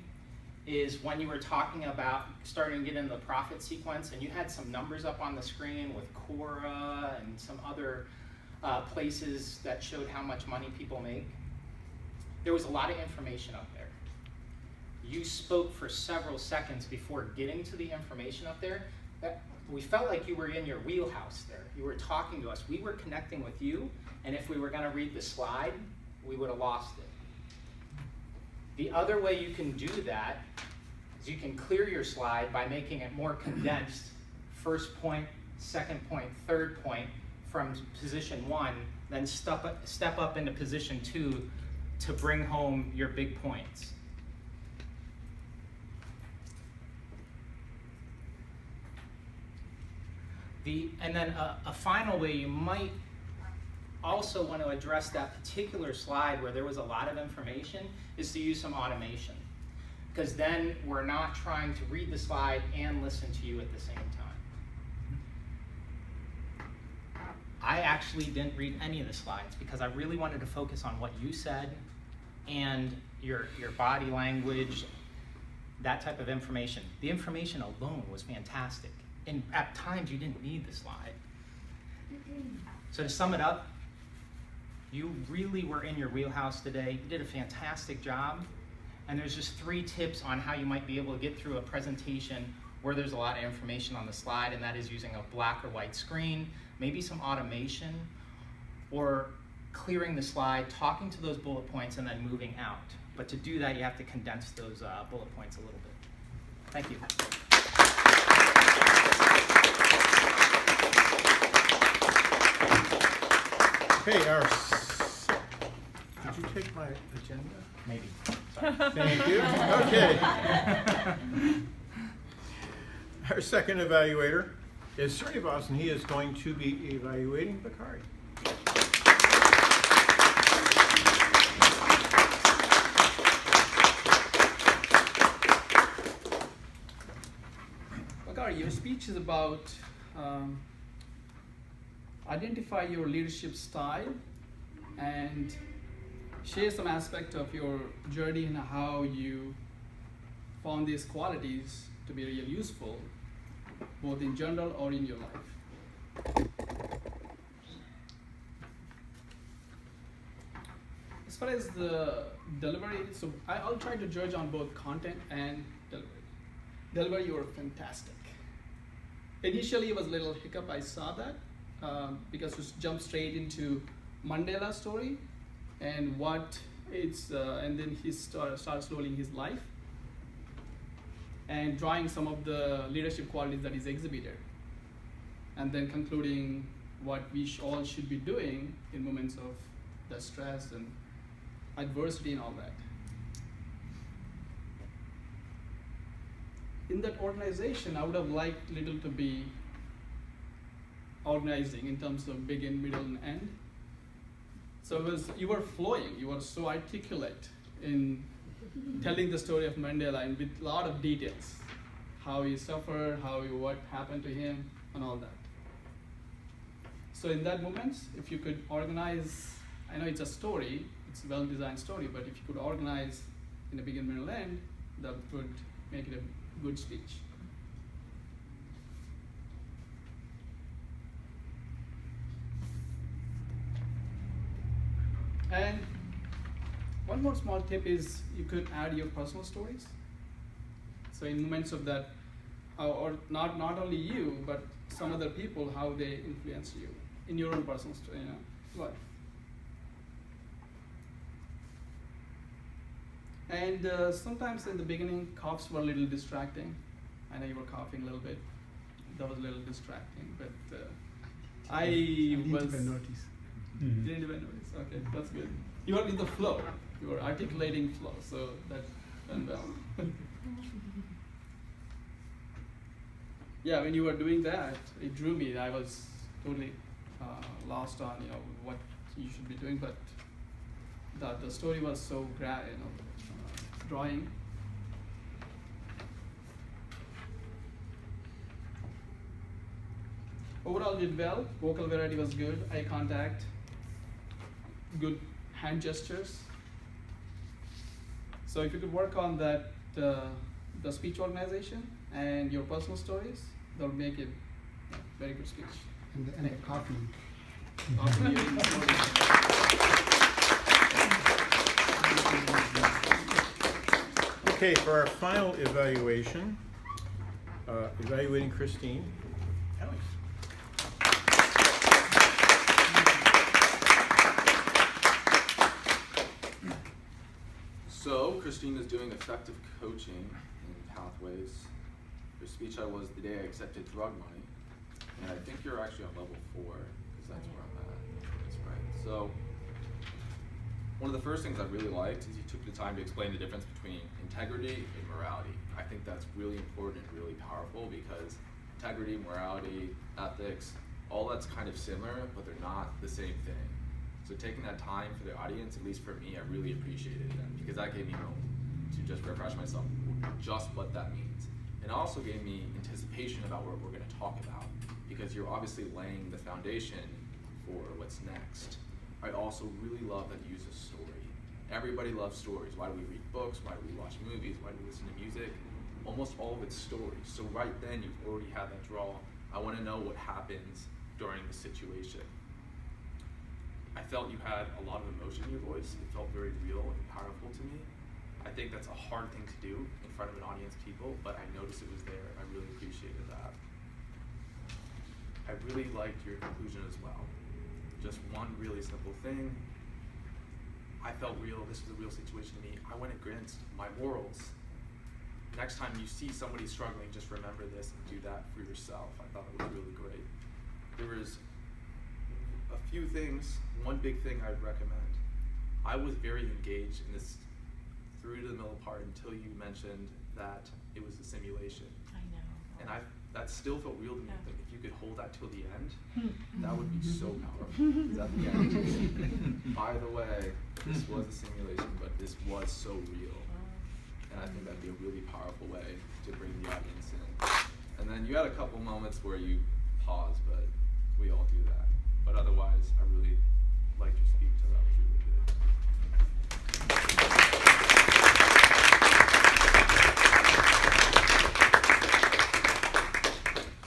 is when you were talking about starting to get into the profit sequence and you had some numbers up on the screen with Quora and some other places that showed how much money people make. There was a lot of information up there. You spoke for several seconds before getting to the information up there. We felt like you were in your wheelhouse there. You were talking to us. We were connecting with you, and if we were going to read the slide, we would have lost it. The other way you can do that is you can clear your slide by making it more condensed. First point, second point, third point from position 1, then step up into position 2 to bring home your big points. And then a final way you might also want to address that particular slide where there was a lot of information is to use some automation. Because then we're not trying to read the slide and listen to you at the same time. I actually didn't read any of the slides because I really wanted to focus on what you said and your body language, that type of information. The information alone was fantastic. And at times you didn't need the slide. So to sum it up, you really were in your wheelhouse today. You did a fantastic job. And there's just 3 tips on how you might be able to get through a presentation where there's a lot of information on the slide, and that is using a black or white screen, maybe some automation, or clearing the slide, talking to those bullet points, and then moving out. But to do that, you have to condense those bullet points a little bit. Thank you. Okay, did you take my agenda? Maybe. Thank you. Okay. Our second evaluator is Srinivas, and he is going to be evaluating Bakari. Bakari, your speech is about identify your leadership style and share some aspect of your journey and how you found these qualities to be really useful, both in general or in your life. As far as the delivery, so I'll try to judge on both content and delivery. Delivery, you were fantastic. Initially, it was a little hiccup, I saw that, because you jumped straight into Mandela's story and what it's, and then he starts rolling his life and drawing some of the leadership qualities that he's exhibited, and then concluding what we all should be doing in moments of the stress and adversity and all that. In that organization, I would have liked little to be organizing in terms of begin, middle, and end. So it was, you were flowing, you were so articulate in telling the story of Mandela and with a lot of details, how he suffered, what happened to him, and all that. So in that moment, if you could organize, I know it's a story, it's a well-designed story, but if you could organize in the begin, middle, end, that would make it a good speech. And one more small tip is you could add your personal stories. So in moments of that, or not only you, but some other people, how they influence you in your own personal story, life. And sometimes in the beginning, coughs were a little distracting. I know you were coughing a little bit. That was a little distracting, but I didn't even notice. Didn't even notice. Okay, that's good. You are in the flow. You are articulating flow, so that done well. Yeah, when you were doing that, it drew me. I was totally lost on what you should be doing, but the story was so drawing. Overall did well. Vocal variety was good. Eye contact, good hand gestures. So if you could work on that, the speech organization and your personal stories, that would make it a very good speech. And the coffee. Okay, for our final evaluation, evaluating Christine. Alex. So, Christine is doing effective coaching in Pathways. Her speech I was the day I accepted drug money, and I think you're actually on level 4, because that's where I'm at. That's right. So, one of the first things I really liked is you took the time to explain the difference between integrity and morality. I think that's really important and really powerful because integrity, morality, ethics, all that's kind of similar, but they're not the same thing. So taking that time for the audience, at least for me, I really appreciated that because that gave me room to just refresh myself just what that means. And it also gave me anticipation about what we're going to talk about because you're obviously laying the foundation for what's next. I also really love that you use a story. Everybody loves stories. Why do we read books? Why do we watch movies? Why do we listen to music? Almost all of it's stories. So right then you've already had that draw. I want to know what happens during the situation. I felt you had a lot of emotion in your voice. It felt very real and powerful to me. I think that's a hard thing to do in front of an audience of people, but I noticed it was there. I really appreciated that. I really liked your conclusion as well. Just one really simple thing. I felt real. This was a real situation to me. I went against my morals. Next time you see somebody struggling, just remember this and do that for yourself. I thought it was really great. There was a few things. One big thing I'd recommend. I was very engaged in this through to the middle part until you mentioned that it was a simulation. I know. And that still felt real to me. Like if you could hold that till the end, that would be so powerful. Because at the end, by the way, this was a simulation, but this was so real. And I think that'd be a really powerful way to bring the audience in. And then you had a couple moments where you paused, but we all do that. But otherwise, I really liked your speech, so that was really good.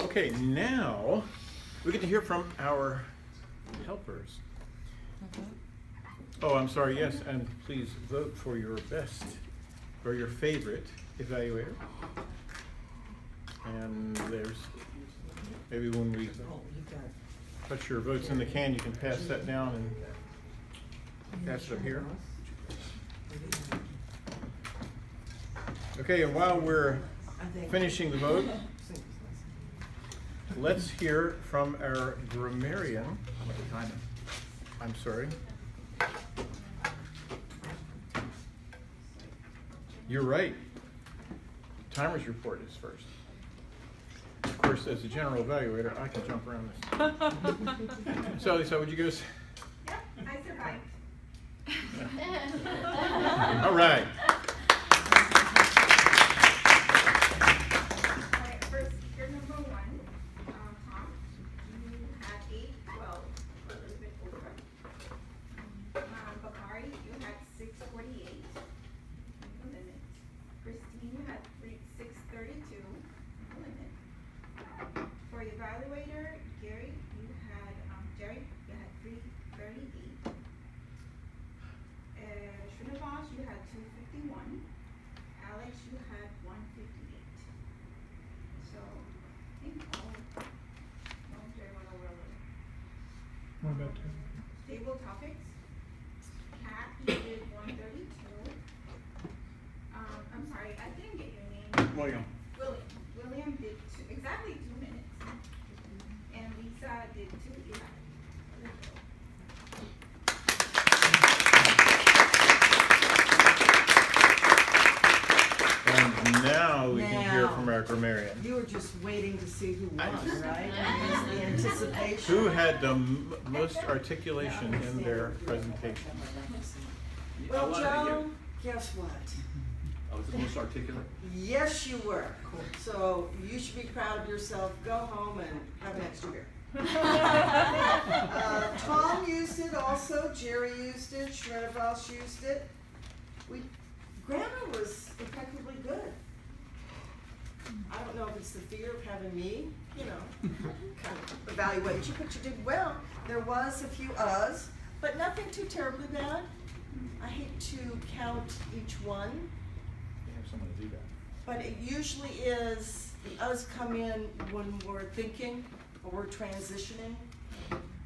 Okay, now we get to hear from our helpers. Oh, I'm sorry, yes, and please vote for your best or your favorite evaluator. And there's, maybe when we put your votes in the can, you can pass that down and pass it up here. Okay, and while we're finishing the vote, let's hear from our grammarian. I'm sorry. You're right. Timer's report is first. Of course, as a general evaluator, I can jump around this. So, Lisa, would you give us? Yep, I survived. All right. Alright, first, speaker number 1, Tom. You had 812, a little bit over. Bakari, you had 648, a limit. Christine, you had 632, a limit. For the evaluator, Jerry, you had 338. Srinivas, you had 251. Alex, you had 158. So, I think all very well over. What about Table topics. Kat, you did 132. I'm sorry, I didn't get your name. William. William did exactly 2 minutes. And Lisa did 2:11. or Marion? You were just waiting to see who won, right? It was the anticipation. Who had the most articulation in their presentation? Well, Joe, guess what? I was the most articulate. Yes, you were. So you should be proud of yourself. Go home and have an extra beer. Tom used it also. Jerry used it. Schroedervoss used it. Grammar was impeccably good. I don't know if it's the fear of having me, kind of evaluate you, but you did well. There was a few uhs, but nothing too terribly bad. I hate to count each one. We have someone to do that. But it usually is, the us come in when we're thinking or we're transitioning.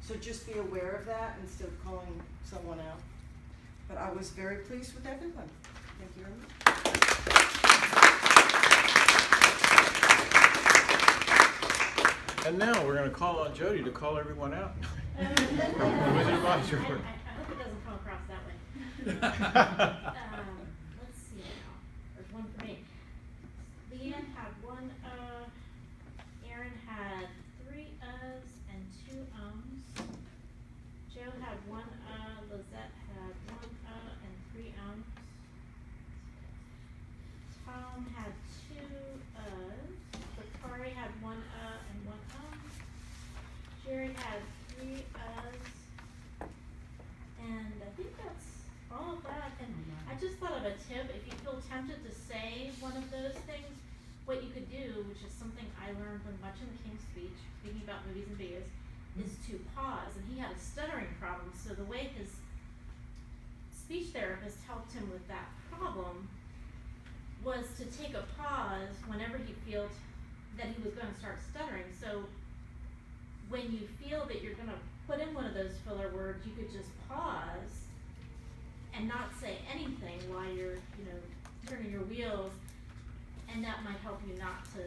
So just be aware of that instead of calling someone out. But I was very pleased with everyone. Thank you very much. And now we're going to call on Jody to call everyone out. From the Wizard of Oz report. I hope it doesn't come across that way. Let's see now. There's one for me. Leanne had one Aaron had 3 uhs and 2 ums. Joe had 1 Lizette had 1 and 3 ums. Tom had 2 uhs. Bakari had 1 and 1 Jerry had 3 uhs. And I think that's all of that. And I just thought of a tip. If you feel tempted to say one of those things, what you could do, which is something I learned when watching the King's Speech, thinking about movies and videos, is to pause. And he had a stuttering problem, so the way his speech therapist helped him with that problem was to take a pause whenever he felt that he was going to start stuttering. So when you feel that you're going to put in one of those filler words, you could just pause and not say anything while you're, turning your wheels, and that might help you not to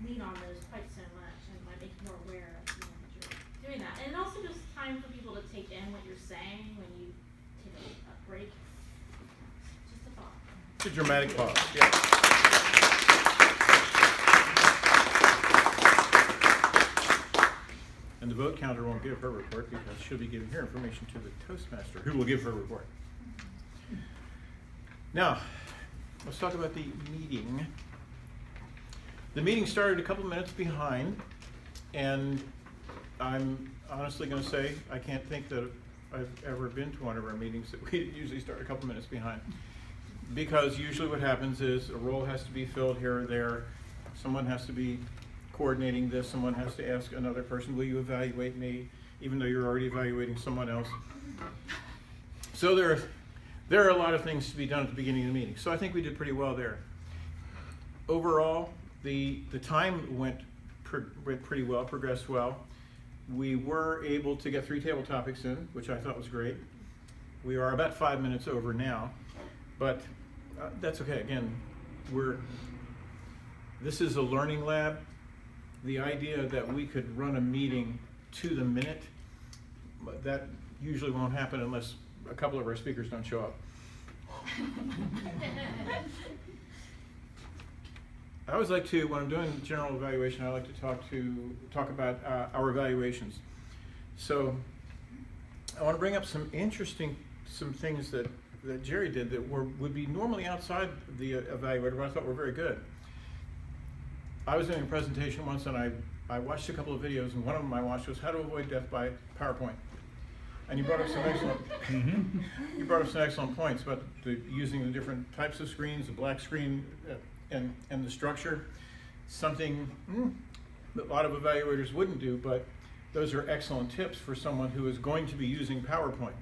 lean on those quite so much, and might make you more aware of that you're doing that. And also just time for people to take in what you're saying when you take a break. Just a thought. It's a dramatic pause. Yeah. And the vote counter won't give her report because she'll be giving her information to the Toastmaster, who will give her report. Now, let's talk about the meeting. The meeting started a couple minutes behind, and I'm honestly going to say I can't think that I've ever been to one of our meetings that we usually start a couple minutes behind. Because usually what happens is a role has to be filled here or there, someone has to be coordinating this, someone has to ask another person, will you evaluate me, even though you're already evaluating someone else. So there are a lot of things to be done at the beginning of the meeting. So I think we did pretty well there. Overall, the time went pretty well, progressed well. We were able to get 3 table topics in, which I thought was great. We are about 5 minutes over now, but that's okay. Again, this is a learning lab. The idea that we could run a meeting to the minute, that usually won't happen unless a couple of our speakers don't show up. I always like to, when I'm doing general evaluation, I like to talk about our evaluations. So I want to bring up some things that Jerry did that would be normally outside the evaluator, but I thought were very good. I was doing a presentation once, and I watched a couple of videos, and one of them I watched was how to avoid death by PowerPoint. And you brought up some excellent points about using the different types of screens, the black screen, and the structure. Something that a lot of evaluators wouldn't do, but those are excellent tips for someone who is going to be using PowerPoint,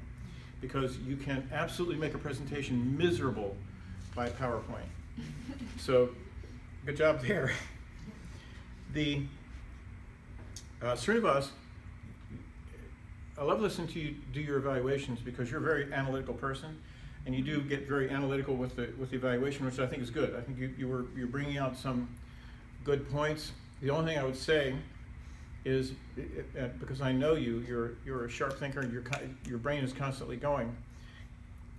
because you can absolutely make a presentation miserable by PowerPoint. So, good job there. The Srinivas, I love listening to you do your evaluations because you're a very analytical person, and you do get very analytical with the evaluation, which I think is good. I think you're bringing out some good points. The only thing I would say is, because I know you're a sharp thinker, and your brain is constantly going.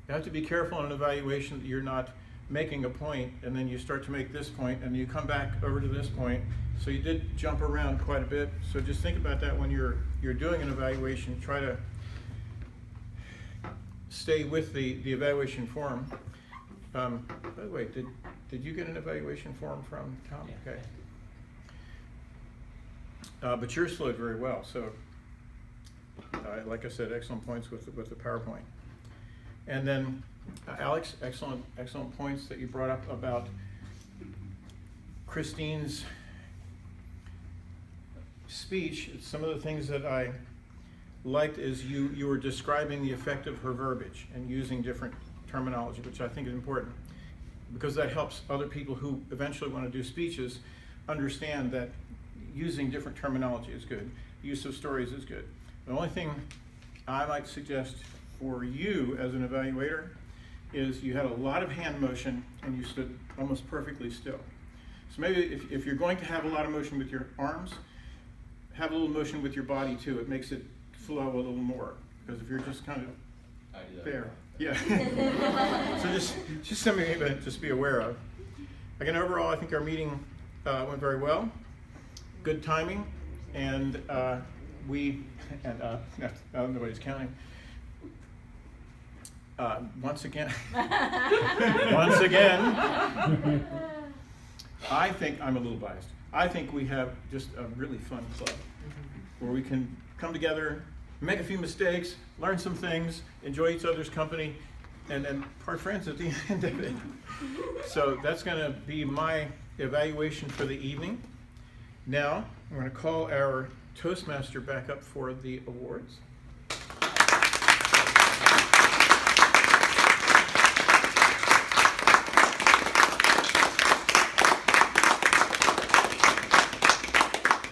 You have to be careful in an evaluation that you're not making a point, and then you start to make this point, and you come back over to this point. So you did jump around quite a bit. So just think about that when you're doing an evaluation. Try to stay with the evaluation form. By the way, did you get an evaluation form from Tom? Yeah. Okay. But yours flowed very well. So, like I said, excellent points with the PowerPoint. And then, Alex, excellent points that you brought up about Christine's speech. Some of the things that I liked is you were describing the effect of her verbiage and using different terminology, which I think is important, because that helps other people who eventually want to do speeches understand that using different terminology is good. Use of stories is good. The only thing I might suggest for you as an evaluator is you had a lot of hand motion and you stood almost perfectly still. So maybe if you're going to have a lot of motion with your arms, have a little motion with your body too. It makes it flow a little more. Because if you're just kind of there, yeah. So just something to just be aware of. Again, overall, I think our meeting went very well. Good timing, and nobody's counting. Once again, I think I'm a little biased. I think we have just a really fun club where we can come together, make a few mistakes, learn some things, enjoy each other's company, and then part friends at the end of it. So that's going to be my evaluation for the evening. Now, I'm going to call our Toastmaster back up for the awards.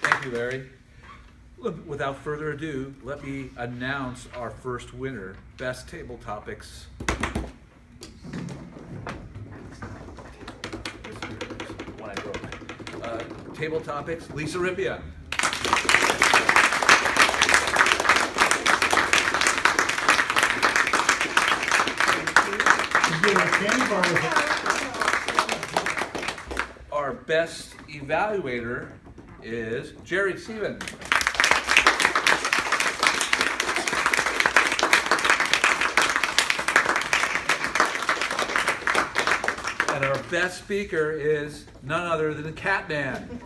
Thank you, Larry. Look, without further ado, let me announce our first winner, Best Table Topics. One I wrote. Table Topics, Lisa Rippia. Our Best Evaluator is Jerry Stevens. And our best speaker is none other than Catman.